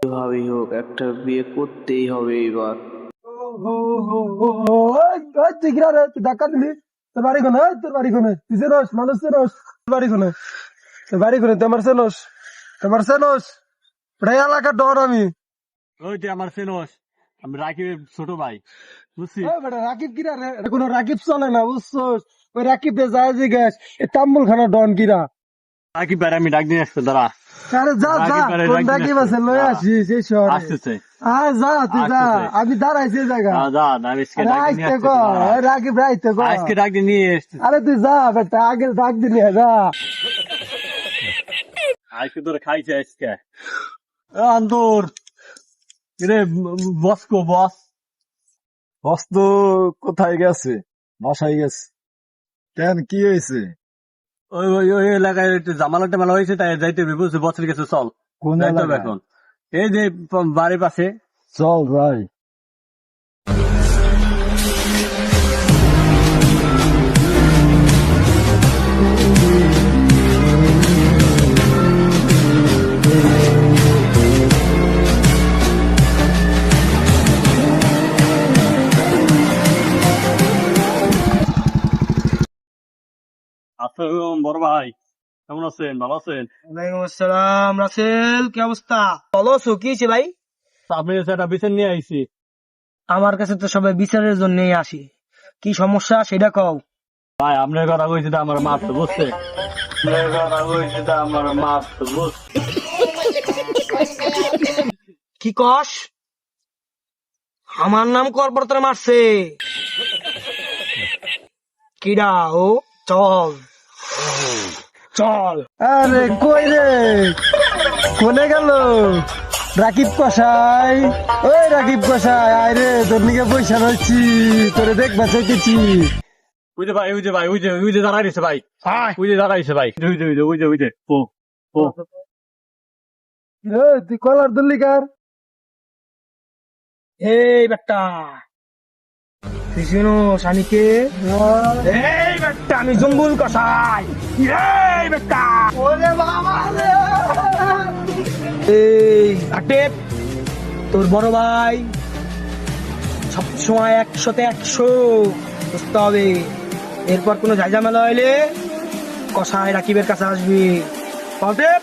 যেভাবেই হোক একটা বিয়ে করতেই হবে এবার। তুই কিরা রে, তুই ধাক্কা দিলি? তোর বাড়ি কোনে? তোর বাড়ি কোনে? তুই চেনস? মানুষ চেনস? তোর বাড়ি কোনে? তোর বাড়ি কোনে? তুই আমার চেনস? তোমার চেনস? ওটাই এলাকার ডর আমি। ওই যে আমার চেনস, আমি রাকিবের ছোট ভাই, বুঝছিস? রাকিব কিরা রে? এটা কোনো রাকিব চলে না, বুঝছস? ওই রাকিব দিয়ে যায় যে গ্যাস তাম্বুল খানা ডন কিরা। রাকিব ভাই আমি ডাক দিয়ে আসতে দাঁড়া। আরে যা যা, কোন রাকিব আছে লয়ে আসিস এই শহরে। আসতেছে যা তুই যা, আমি দাঁড়াইছি এই জায়গা। যা না আজকে ডাক দিয়ে নিয়ে রাইতে আসতে কো, দাঁড়া। রাকিব রাইতে কো। আজকে ডাক দিয়ে নিয়ে আসতে, আরে তুই যা বেটা, আগে ডাক দিলি যা। আজকে তোর খাইছে আজকে আন্দর রে। বস কো বস? বস তো কোথায় গেছে? বাসায় গেছে। কেন, কি হয়েছে? ওই ওই ওই এলাকায় একটু জামালা টামালা হয়েছে, তাই যাইতে হবে, বুঝছিস? বছর গেছে, চল কোন যাইতে হবে এলাকায়? এখন। এই যে বাড়ির পাশে। চল ভাই। আসসালাম বড় ভাই, কেমন আছেন? ভালো আছেন? ওয়ালাইকুম আসসালাম। রাসেল, কি অবস্থা? ভালো আছো? কি হয়েছে ভাই? আপনি সেটা বিচার নিয়ে আইছি। আমার কাছে তো সবাই বিচারের জন্যই আসি। কি সমস্যা সেটা কও। ভাই আপনার কথা কইছি তো আমার মাপ তো বুঝছে, আপনার কথা কইছি তো আমার মাপ তো বুঝছে। কি কস? আমার নাম করপরতরে মারছে কিডা? ও চল চল। আরে কই রে, কোনে গেল রাকিব কসাই? ওই রাকিব কসাই, আয় রে, তোর নিকে পয়সা রয়েছি, তোরে দেখবা চাইতেছি। ওই যে ভাই, ওই যে ভাই, ওই যে দাঁড়াইছে ভাই, ওই যে দাঁড়াইছে ভাই, ওই যে ও ও তুই কলার ধরলি কার? এই বেটা, তুই শুনো স্বামীকে। এই বেটা, আমি জম্বুল কসাই। এই বেটা, ওরে বাবা রে। এই আটেপ, তোর বড় ভাই সবসময় 100তে 100 বুঝতে হবে। এরপর কোনো ঝাইঝামেলা হইলে কসাই রাকিবের কাছে আসবি। আটেপ।